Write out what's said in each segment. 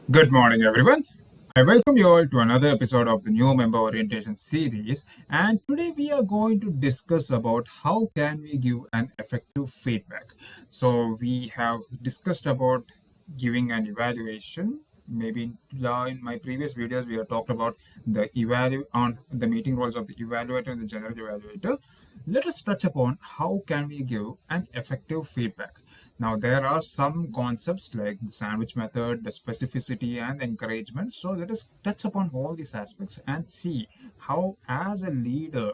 Good morning, everyone. I welcome you all to another episode of the new member orientation series. And today we are going to discuss about how can we give an effective feedback. So we have discussed about giving an evaluation. Maybe in my previous videos, we have talked about the on the meeting roles of the evaluator and the general evaluator. Let us touch upon how can we give an effective feedback. Now, there are some concepts like the sandwich method, the specificity, and encouragement. So, let us touch upon all these aspects and see how, as a leader,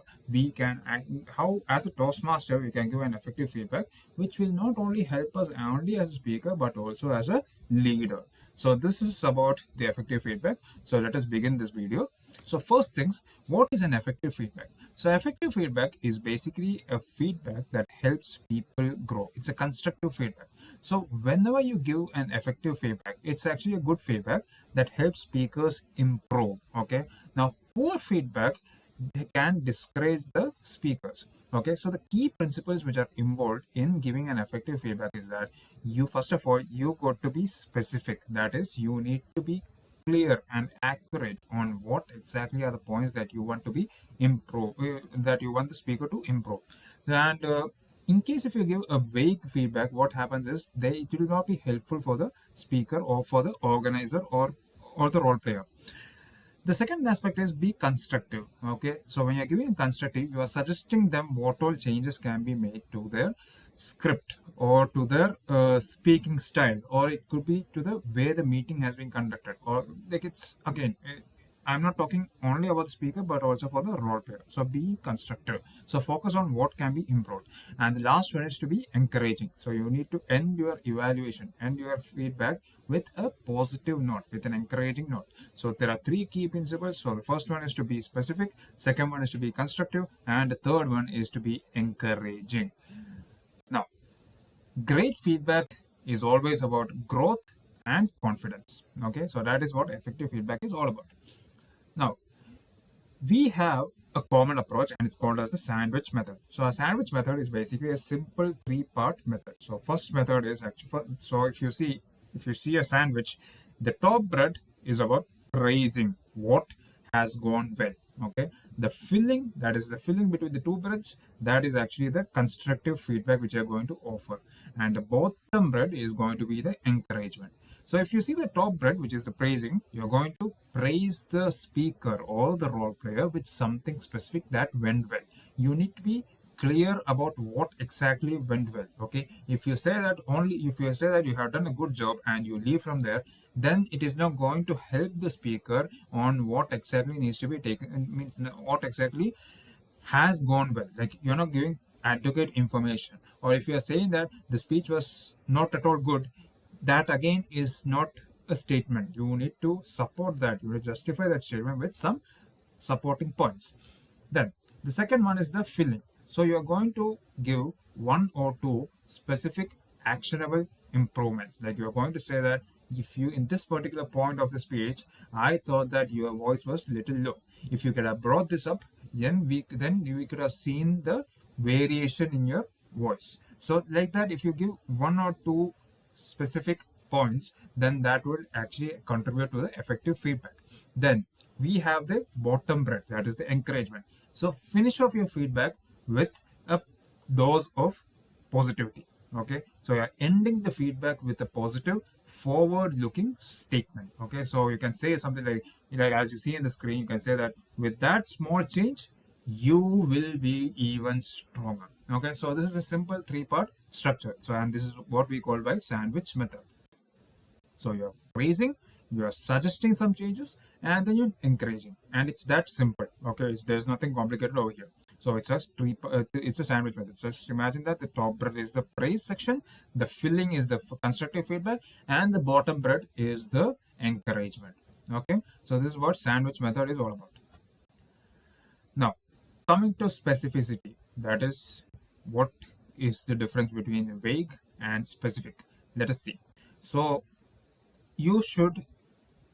how, as a Toastmaster, we can give an effective feedback, which will not only help us only as a speaker, but also as a leader. So, this is about the effective feedback. So, let us begin this video. So first things, what is an effective feedback? So effective feedback is basically a feedback that helps people grow. It's a constructive feedback. So whenever you give an effective feedback, it's actually a good feedback that helps speakers improve. Okay. Now poor feedback can discourage the speakers. Okay, so the key principles which are involved in giving an effective feedback is that you first of all you got to be specific. That is, you need to be clear and accurate on what exactly are the points that you want to be improve that you want the speaker to improve. And in case if you give a vague feedback, what happens is it will not be helpful for the speaker or for the organizer or the role player. The second aspect is be constructive. Okay, so when you're giving constructive, you are suggesting them what all changes can be made to their script or to their speaking style, or it could be to the way the meeting has been conducted, or like it's again I'm not talking only about the speaker, but also for the role player. So be constructive. So focus on what can be improved. And the last one is to be encouraging. So you need to end your evaluation, end your feedback with a positive note, with an encouraging note. So there are three key principles. So the first one is to be specific, second one is to be constructive, and the third one is to be encouraging. Now, great feedback is always about growth and confidence. Okay, so that is what effective feedback is all about. Now, we have a common approach and it's called as the sandwich method. So a sandwich method is basically a simple three-part method. So first method is actually so if you see a sandwich, the top bread is about praising what has gone well. Okay, the filling, that is the filling between the two breads, that is actually the constructive feedback which you are going to offer, and the bottom bread is going to be the encouragement. So if you see the top bread, which is the praising, you're going to praise the speaker or the role player with something specific that went well. You need to be clear about what exactly went well. Okay, if you say that you have done a good job and you leave from there, then it is not going to help the speaker on what exactly needs to be taken, means what exactly has gone well. Like, you're not giving adequate information. Or if you are saying that the speech was not at all good, that again is not a statement. You need to support that. You will justify that statement with some supporting points. Then the second one is the filling. So you're going to give one or two specific actionable improvements. Like, you're going to say that if you, in this particular point of the speech, I thought that your voice was little low. If you could have brought this up, then we could have seen the variation in your voice. So like that, if you give one or two specific points, then that will actually contribute to the effective feedback. Then we have the bottom bread, that is the encouragement. So finish off your feedback with a dose of positivity. Okay, so you're ending the feedback with a positive forward looking statement. Okay, so you can say something like, as you see in the screen, you can say that with that small change you will be even stronger. Okay, so this is a simple three-part structure. So, and this is what we call by sandwich method. So you're praising, you're suggesting some changes, and then you're encouraging, and it's that simple. Okay, there's nothing complicated over here. So it's a sandwich method. So just imagine that the top bread is the praise section, the filling is the constructive feedback, and the bottom bread is the encouragement. Okay, so this is what sandwich method is all about. Now, coming to specificity, that is, what is the difference between vague and specific? Let us see. So you should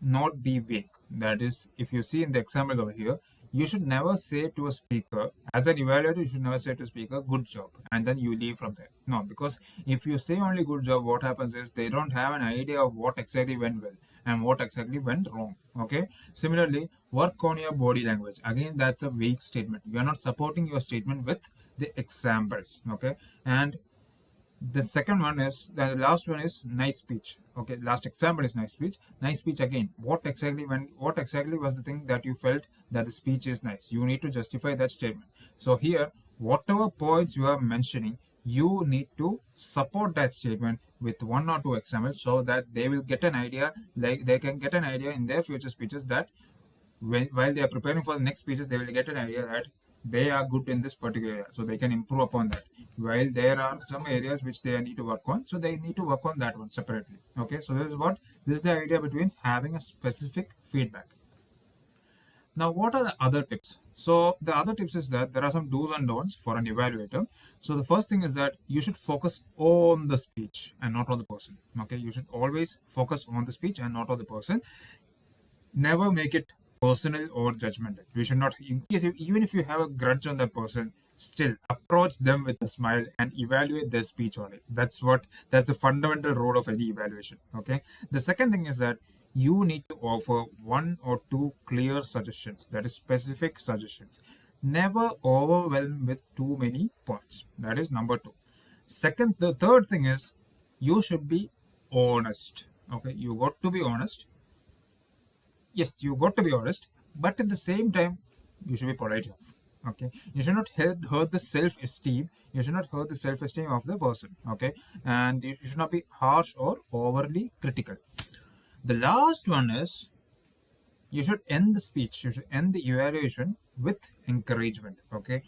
not be vague. That is, if you see in the examples over here, you should never say to a speaker, as an evaluator, you should never say to a speaker, good job, and then you leave from there. No, because if you say only good job, what happens is they don't have an idea of what exactly went well and what exactly went wrong. Okay. Similarly, work on your body language. Again, that's a weak statement. You are not supporting your statement with the examples. Okay. And the second one is the last one is nice speech. Okay, last example is nice speech. Nice speech again. What exactly was the thing that you felt that the speech is nice? You need to justify that statement. So here, whatever points you are mentioning, you need to support that statement with one or two examples so that they will get an idea, like they can get an idea in their future speeches that while they are preparing for the next speeches, they will get an idea that they are good in this particular area, so they can improve upon that. While there are some areas which they need to work on, so they need to work on that one separately. Okay, so this is the idea between having a specific feedback. Now, what are the other tips? So the other tips is that there are some do's and don'ts for an evaluator. So the first thing is that you should focus on the speech and not on the person. Okay, you should always focus on the speech and not on the person. Never make it personal or judgmental. We should not, in case even if you have a grudge on that person, still approach them with a smile and evaluate their speech on it. That's the fundamental role of any evaluation. Okay. The second thing is that you need to offer one or two clear suggestions, that is specific suggestions. Never overwhelm with too many points. That is number two. The third thing is you should be honest. Okay, you got to be honest. Yes, you got to be honest, but at the same time, you should be polite enough. Okay, you should not hurt the self-esteem. You should not hurt the self-esteem of the person. Okay, and you should not be harsh or overly critical. The last one is you should end the speech. You should end the evaluation with encouragement. Okay,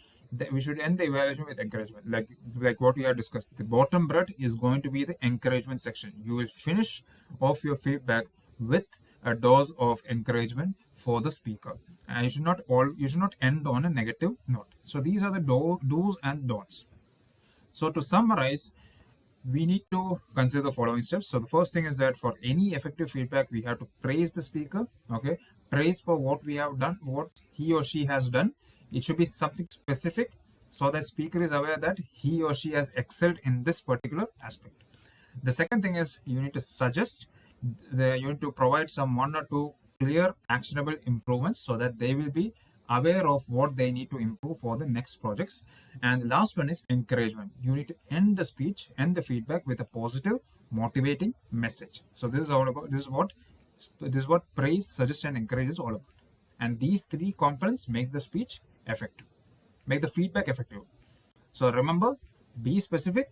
we should end the evaluation with encouragement, like what we have discussed. The bottom bread is going to be the encouragement section. You will finish off your feedback with a dose of encouragement for the speaker, and you should not end on a negative note. So these are the do's and don'ts. So to summarize, we need to consider the following steps. So the first thing is that for any effective feedback, we have to praise the speaker. Okay, praise for what we have done, what he or she has done. It should be something specific so that speaker is aware that he or she has excelled in this particular aspect. The second thing is you need to suggest, you need to provide some one or two clear actionable improvements so that they will be aware of what they need to improve for the next projects. And the last one is encouragement. You need to end the speech, end the feedback with a positive, motivating message. So this is all about, this is what praise, suggest, and encourage is all about. And these three components make the speech effective, make the feedback effective. So remember, be specific,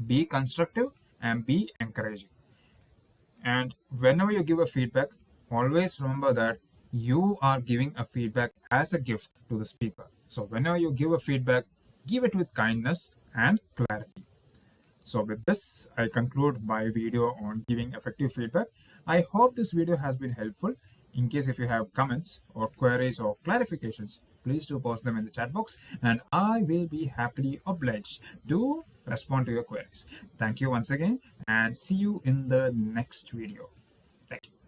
be constructive, and be encouraging. And whenever you give a feedback, always remember that you are giving a feedback as a gift to the speaker. So whenever you give a feedback, give it with kindness and clarity. So with this, I conclude my video on giving effective feedback. I hope this video has been helpful. In case if you have comments or queries or clarifications, please do post them in the chat box and I will be happily obliged to respond to your queries. Thank you once again and see you in the next video. Thank you.